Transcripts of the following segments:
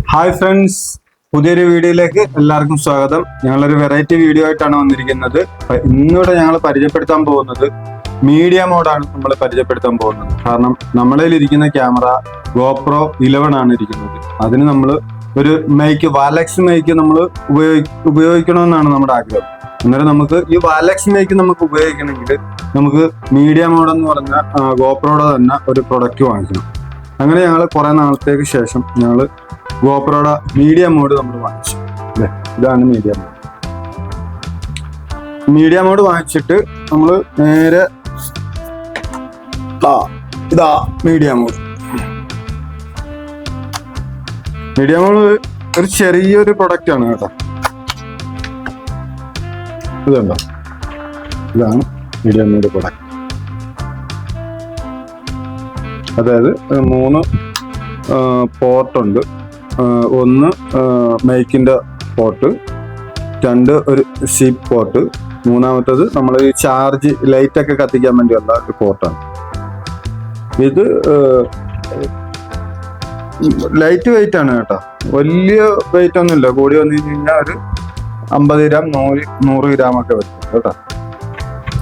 Hi friends, പുതിയൊരു വീഡിയോയിലേക്ക് എല്ലാവർക്കും സ്വാഗതം. ഞങ്ങളൊരു വെറൈറ്റി വീഡിയോ ആയിട്ടാണ് വന്നിരിക്കുന്നത്. ഇന്നിവിടെ ഞങ്ങൾ പരിചയപ്പെടുത്താൻ പോകുന്നത് മീഡിയ മോഡാണ് നമ്മൾ പരിചയപ്പെടുത്താൻ പോകുന്നത്. കാരണം നമ്മളിൽ ഇരിക്കുന്ന ക്യാമറ ഗോപ്രോ 11 ആണ് ഇരിക്കുന്നത്. അതിന് നമ്മൾ ഒരു മൈക്ക് വാലക്സ് മൈക്ക് നമ്മൾ ഉപയോഗിക്കണമെന്നാണ് നമ്മുടെ ആഗ്രഹം. അന്നേരം നമുക്ക് ഈ വാലക്സ് മൈക്ക് നമുക്ക് ഉപയോഗിക്കണമെങ്കിൽ നമുക്ക് മീഡിയ മോഡ് എന്ന് പറഞ്ഞ ഗോപ്രോയുടെ തന്നെ ഒരു പ്രൊഡക്റ്റ് വാങ്ങിക്കണം. അങ്ങനെ ഞങ്ങൾ കുറെ നാളത്തേക്ക് ശേഷം ഞങ്ങൾ ഗോപ്രോയുടെ മീഡിയ മോഡ് നമ്മൾ വാങ്ങിച്ചു. ഇതാണ് മീഡിയ മോഡ്. മീഡിയ മോഡ് വാങ്ങിച്ചിട്ട് നമ്മൾ നേരെ ഇതാ മീഡിയ മോഡ്. മീഡിയ മോഡ് ഒരു ചെറിയൊരു പ്രൊഡക്റ്റ് ആണ് കേട്ടോ. ഇതുണ്ടോ, ഇതാണ് മീഡിയ മോഡ് പ്രൊഡക്റ്റ്. അതായത് 3 പോർട്ടുണ്ട്. ഒന്ന് മൈക്കിന്റെ പോർട്ട്, 2 ഒരു സീപ്പ് പോർട്ട്, 3-മത്തത് നമ്മൾ ഈ ചാർജ് ലൈറ്റൊക്കെ കത്തിക്കാൻ വേണ്ടിയുള്ള ഒരു പോർട്ടാണ്. ഇത് ലൈറ്റ് വെയിറ്റ് ആണ് കേട്ടോ. വലിയ വെയിറ്റ് ഒന്നുമില്ല. കൂടി വന്നു കഴിഞ്ഞാൽ ഒരു 50 ഗ്രാം 100 ഗ്രാം ഒക്കെ വരും കേട്ടോ.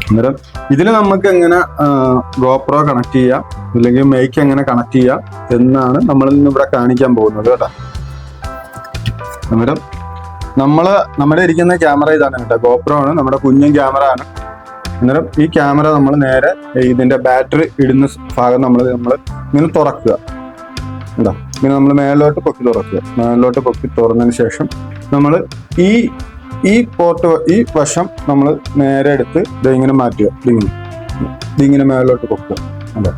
അന്നേരം ഇതിൽ നമുക്ക് എങ്ങനെ ഗോപ്രോ കണക്ട് ചെയ്യാം, അല്ലെങ്കിൽ മൈക്ക് എങ്ങനെ കണക്ട് ചെയ്യാം എന്നാണ് നമ്മൾ ഇന്ന് ഇവിടെ കാണിക്കാൻ പോകുന്നത് കേട്ടോ. അന്നേരം നമ്മുടെ ഇരിക്കുന്ന ക്യാമറ ഇതാണ് കേട്ടോ. ഗോപ്രോ ആണ്, നമ്മുടെ കുഞ്ഞൻ ക്യാമറ ആണ്. അന്നേരം ഈ ക്യാമറ നമ്മൾ നേരെ ഇതിന്റെ ബാറ്ററി ഇടുന്ന ഭാഗം നമ്മൾ ഇങ്ങനെ തുറക്കുക കേട്ടോ. ഇങ്ങനെ നമ്മൾ മേലോട്ട് പൊക്കി തുറക്കുക. മേലോട്ട് പൊക്കി തുറന്നതിന് ശേഷം നമ്മൾ ഈ പോർട്ട് ഈ വശം നമ്മൾ നേരെ എടുത്ത് ഇതിങ്ങനെ മാറ്റുക. ഇതിങ്ങനെ മേലോട്ട് പൊക്കുക. അതെ,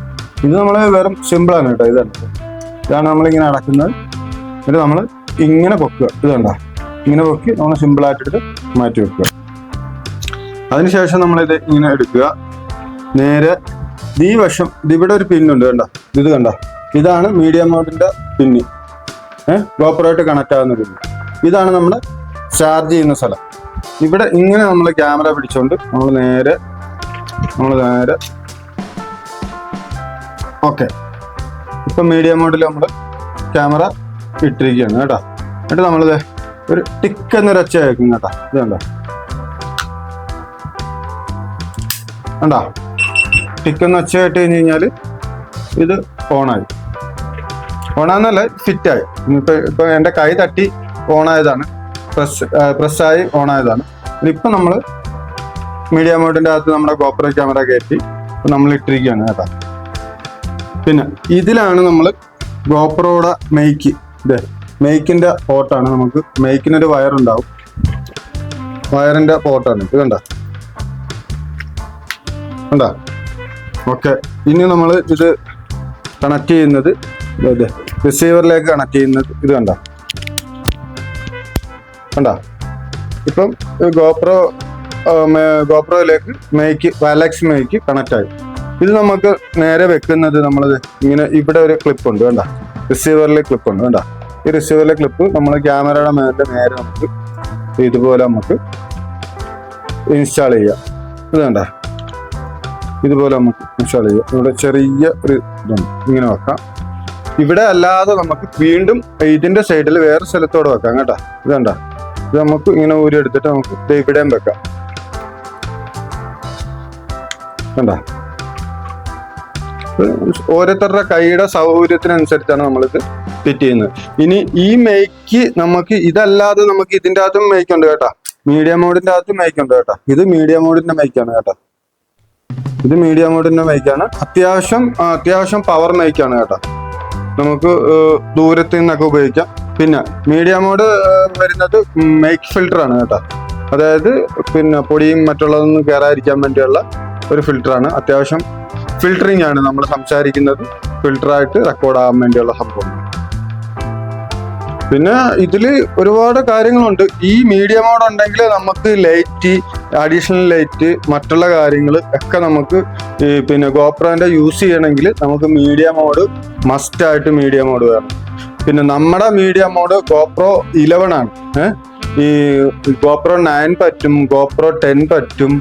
ഇത് നമ്മൾ വെറും സിമ്പിളാണ് കേട്ടോ. ഇതാണ് നമ്മളിങ്ങനെ അടക്കുന്നത്. എന്നിട്ട് നമ്മൾ ഇങ്ങനെ പൊക്കുക. ഇതുണ്ടോ, ഇങ്ങനെ പൊക്കി നമ്മൾ സിമ്പിളായിട്ടെടുത്ത് മാറ്റി വെക്കുക. അതിനുശേഷം നമ്മളിത് ഇങ്ങനെ എടുക്കുക. നേരെ ഈ വശം ഇവിടെ ഒരു പിന്നുണ്ട് കണ്ടോ. ഇത് കണ്ടോ, ഇതാണ് മീഡിയ മോഡിന്റെ പിന്ന്, ഗോപ്രോയായിട്ട് കണക്ട് ആകുന്ന പിന്ന്. ഇതാണ് നമ്മുടെ ചാർജ് ചെയ്യുന്ന സ്ഥലം. ഇവിടെ ഇങ്ങനെ നമ്മൾ ക്യാമറ പിടിച്ചോണ്ട് നമ്മൾ നേരെ ഓക്കെ. ഇപ്പൊ മീഡിയ മോഡിൽ നമ്മൾ ക്യാമറ ഇട്ടിരിക്കുകയാണ് കേട്ടോ. എന്നിട്ട് നമ്മളിത് ഒരു ടിക്ക് എന്നൊരു ഒച്ച കേൾക്കും കേട്ടോ. ഇത് കണ്ടോ, ടിക്ക് എന്ന് ഒച്ച കേട്ട് കഴിഞ്ഞ് കഴിഞ്ഞാൽ ഇത് ഓണാന്നല്ല, ഫിറ്റായി. ഇപ്പൊ എൻ്റെ കൈ തട്ടി ഓണായതാണ്, പ്രസ്സായി ഓണായതാണ്. ഇപ്പൊ നമ്മൾ മീഡിയ മോഡിന്റെ അകത്ത് നമ്മുടെ ഗോപ്രോ ക്യാമറ കയറ്റി നമ്മൾ ഇട്ടിരിക്കുകയാണ് കേട്ടോ. പിന്നെ ഇതിലാണ് നമ്മൾ ഗോപ്രോയുടെ മൈക്കിന്റെ പോർട്ടാണ്. നമുക്ക് മൈക്കിനൊരു വയറുണ്ടാവും, വയറിന്റെ പോർട്ടാണ്. ഇത് കണ്ടോ. ഓക്കെ, ഇനി നമ്മൾ ഇത് കണക്ട് ചെയ്യുന്നത് റിസീവറിലേക്ക് കണക്ട് ചെയ്യുന്നത് ഇത് കണ്ടോ. ഇപ്പം ഗോപ്രോയിലേക്ക് വാലക്സ് മൈക്ക് കണക്ട് ആയി. ഇത് നമുക്ക് നേരെ വെക്കുന്നത് നമ്മളത് ഇങ്ങനെ ഇവിടെ ഒരു ക്ലിപ്പ് ഉണ്ട് വേണ്ട, റിസീവറിലെ ക്ലിപ്പ് ഉണ്ട് വേണ്ട. ഈ റിസീവറിലെ ക്ലിപ്പ് നമ്മൾ ക്യാമറയുടെ മേലെ നേരെ നമുക്ക് ഇതുപോലെ നമുക്ക് ഇൻസ്റ്റാൾ ചെയ്യാം. ഇത് വേണ്ട, ഇതുപോലെ നമുക്ക് ഇൻസ്റ്റാൾ ചെയ്യാം. ഇവിടെ ചെറിയ ഒരു ഇതുണ്ട്, ഇങ്ങനെ വെക്കാം. ഇവിടെ അല്ലാതെ നമുക്ക് വീണ്ടും ഇതിന്റെ സൈഡിൽ വേറെ സ്ഥലത്തോടെ വെക്കാം കേട്ടോ. ഇത് വേണ്ട, ഇത് നമുക്ക് ഇങ്ങനെ ഊരി എടുത്തിട്ട് നമുക്ക് ഇവിടെയും വെക്കാം. കണ്ട, ഓരോരുത്തരുടെ കൈയുടെ സൗകര്യത്തിനനുസരിച്ചാണ് നമ്മളിത് ഫിറ്റ് ചെയ്യുന്നത്. ഇനി ഈ മൈക്ക് നമുക്ക് ഇതല്ലാതെ നമുക്ക് ഇതിൻ്റെ അകത്തും മൈക്ക് ഉണ്ട് കേട്ടോ. മീഡിയ മോഡിന്റെ അകത്തും മൈക്ക് ഉണ്ട് കേട്ടോ. ഇത് മീഡിയ മോഡിന്റെ മൈക്കാണ് കേട്ടോ. ഇത് മീഡിയ മോഡിന്റെ മൈക്കാണ്. അത്യാവശ്യം പവർ മൈക്കാണ് കേട്ടോ. നമുക്ക് ദൂരത്ത് നിന്നൊക്കെ ഉപയോഗിക്കാം. പിന്നെ മീഡിയ മോഡ് വരുന്നത് മൈക്ക് ഫിൽറ്റർ ആണ് കേട്ടോ. അതായത് പിന്നെ പൊടിയും മറ്റുള്ളതൊന്നും കയറാതിരിക്കാൻ വേണ്ടിയുള്ള ഒരു ഫിൽറ്ററാണ്. അത്യാവശ്യം ഫിൽറ്ററിങ് ആണ്. നമ്മൾ സംസാരിക്കുന്നത് ഫിൽറ്ററായിട്ട് റെക്കോർഡ് ആകാൻ വേണ്ടിയുള്ള സംഭവം. പിന്നെ ഇതിൽ ഒരുപാട് കാര്യങ്ങളുണ്ട്. ഈ മീഡിയ മോഡ് ഉണ്ടെങ്കിൽ നമുക്ക് ലൈറ്റ്, അഡീഷണൽ ലൈറ്റ്, മറ്റുള്ള കാര്യങ്ങൾ ഒക്കെ നമുക്ക് പിന്നെ ഗോപ്രോന്റെ യൂസ് ചെയ്യണമെങ്കിൽ നമുക്ക് മീഡിയ മോഡ് മസ്റ്റായിട്ട് മീഡിയ മോഡ് വേണം. പിന്നെ നമ്മുടെ മീഡിയ മോഡ് ഗോപ്രോ 11 ആണ്. ഈ ഗോപ്രോ 9 പറ്റും, ഗോപ്രോ 10 പറ്റും,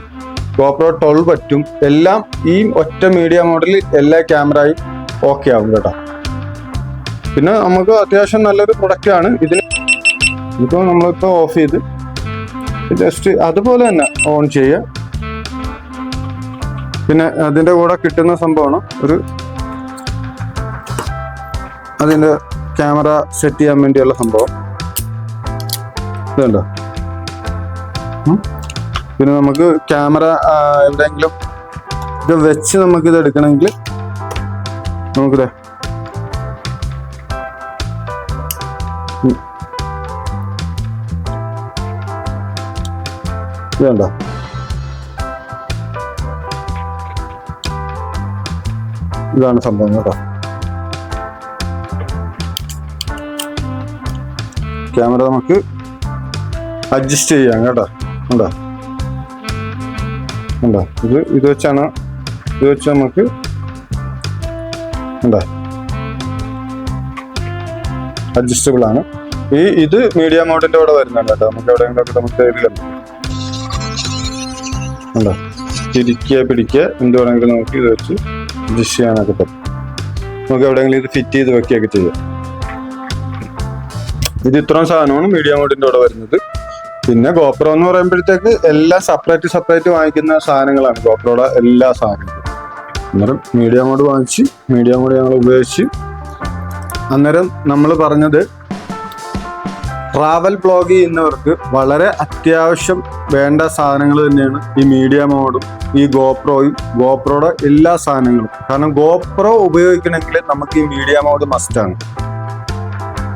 ഗോപ്രോ 12 പറ്റും. എല്ലാം ഈ ഒറ്റ മീഡിയ മോഡിൽ എല്ലാ ക്യാമറയും ഓക്കെ ആവും കേട്ടോ. പിന്നെ നമുക്ക് അത്യാവശ്യം നല്ലൊരു പ്രൊഡക്റ്റാണ് ഇതിന്. ഇപ്പോൾ നമ്മളിപ്പോൾ ഓഫ് ചെയ്ത് ജസ്റ്റ് അതുപോലെ തന്നെ ഓൺ ചെയ്യുക. പിന്നെ അതിൻ്റെ കൂടെ കിട്ടുന്ന സംഭവമാണ് അതിൻ്റെ ക്യാമറ സെറ്റ് ചെയ്യാൻ വേണ്ടിയുള്ള സംഭവം ഇതുണ്ടോ. പിന്നെ നമുക്ക് ക്യാമറ എവിടെയെങ്കിലും ഇത് വെച്ച് നമുക്കിത് എടുക്കണമെങ്കിൽ നമുക്കിത് ഇതുണ്ടോ. ഇതാണ് സംഭവം കേട്ടോ. ക്യാമറ നമുക്ക് അഡ്ജസ്റ്റ് ചെയ്യാം കേട്ടോ. ഉണ്ടോ ഉണ്ടോ ഇത് വെച്ചാണ് നമുക്ക് ഉണ്ടോ അഡ്ജസ്റ്റബിൾ ആണ്. ഇത് മീഡിയ മോഡിന്റെ കൂടെ വരുന്നുണ്ട് കേട്ടോ. നമുക്ക് എവിടെയെങ്കിലും നമുക്ക് ഉണ്ടോ പിടിക്കുക എന്ത് വേണമെങ്കിലും നമുക്ക് ഇത് വെച്ച് അഡ്ജസ്റ്റ് ചെയ്യാനൊക്കെ പറ്റും. നമുക്ക് എവിടെയെങ്കിലും ഇത് ഫിറ്റ് ചെയ്ത് വെക്കുകയൊക്കെ ചെയ്യാം. ഇത് ഇത്രയും സാധനമാണ് മീഡിയ മോഡിന്റെ കൂടെ വരുന്നത്. പിന്നെ ഗോപ്രോ എന്ന് പറയുമ്പോഴത്തേക്ക് എല്ലാം സെപ്പറേറ്റ് വാങ്ങിക്കുന്ന സാധനങ്ങളാണ് ഗോപ്രോയുടെ എല്ലാ സാധനങ്ങളും. അന്നേരം മീഡിയ മോഡ് വാങ്ങിച്ച് മീഡിയ മോഡ് ഞങ്ങൾ ഉപയോഗിച്ച് അന്നേരം നമ്മൾ പറഞ്ഞത് ട്രാവൽ ബ്ലോഗ് ചെയ്യുന്നവർക്ക് വളരെ അത്യാവശ്യം വേണ്ട സാധനങ്ങൾ തന്നെയാണ് ഈ മീഡിയ മോഡും ഈ ഗോപ്രോയുടെ എല്ലാ സാധനങ്ങളും. കാരണം ഗോപ്രോ ഉപയോഗിക്കണമെങ്കിൽ നമുക്ക് ഈ മീഡിയ മോഡ് മസ്റ്റാണ്.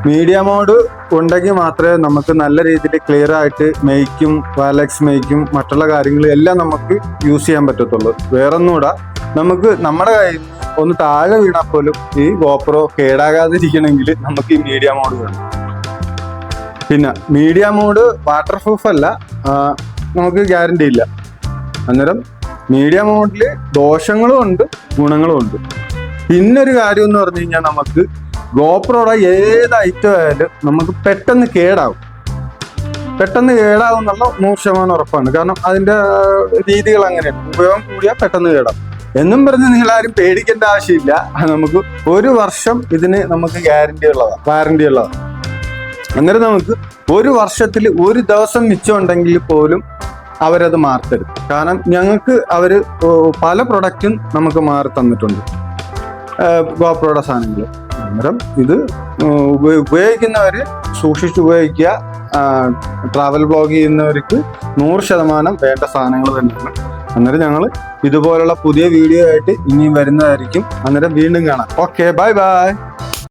മീഡിയ മോഡ് ഉണ്ടെങ്കിൽ മാത്രമേ നമുക്ക് നല്ല രീതിയിൽ ക്ലിയർ ആയിട്ട് മെയ്ക്കും വാലക്സ് മെയ്ക്കും മറ്റുള്ള കാര്യങ്ങളും എല്ലാം നമുക്ക് യൂസ് ചെയ്യാൻ പറ്റത്തുള്ളൂ. വേറൊന്നുകൂടെ നമുക്ക് നമ്മുടെ കയ്യിൽ നിന്ന് ഒന്ന് താഴെ വീണാൽ പോലും ഈ ഗോപ്രോ കേടാകാതിരിക്കണമെങ്കിൽ നമുക്ക് ഈ മീഡിയ മോഡ് വേണം. പിന്നെ മീഡിയ മോഡ് വാട്ടർ പ്രൂഫ് അല്ല, നമുക്ക് ഗ്യാരണ്ടി ഇല്ല. അന്നേരം മീഡിയ മോഡിൽ ദോഷങ്ങളും ഉണ്ട് ഗുണങ്ങളും ഉണ്ട്. പിന്നൊരു കാര്യം എന്ന് പറഞ്ഞു കഴിഞ്ഞാൽ നമുക്ക് ഗോപ്രോയുടെ ഏത് ഐറ്റം ആയാലും നമുക്ക് പെട്ടെന്ന് കേടാവും എന്നുള്ള 100% ഉറപ്പാണ്. കാരണം അതിൻ്റെ രീതികൾ അങ്ങനെയാണ്. ഉപയോഗം കൂടിയാൽ പെട്ടെന്ന് കേടാവും എന്നും പറഞ്ഞ് നിങ്ങളാരും പേടിക്കേണ്ട ആവശ്യമില്ല. നമുക്ക് 1 വർഷം ഇതിന് നമുക്ക് വാറണ്ടി ഉള്ളതാണ്. അന്നേരം നമുക്ക് 1 വർഷത്തിൽ 1 ദിവസം മിച്ചമുണ്ടെങ്കിൽ പോലും അവരത് മാറിത്തരും. കാരണം ഞങ്ങൾക്ക് അവർ പല പ്രൊഡക്റ്റും നമുക്ക് മാറി തന്നിട്ടുണ്ട് ഗോപ്രോയുടെ സാധനങ്ങൾ. അന്നേരം ഇത് ഉപയോഗിക്കുന്നവർ സൂക്ഷിച്ച് ഉപയോഗിക്കുക. ട്രാവൽ ബ്ലോഗ് ചെയ്യുന്നവർക്ക് 100% വേണ്ട സാധനങ്ങൾ തന്നെയാണ്. അന്നേരം ഞങ്ങൾ ഇതുപോലുള്ള പുതിയ വീഡിയോ ആയിട്ട് ഇനിയും വരുന്നതായിരിക്കും. അന്നേരം വീണ്ടും കാണാം. Okay, by.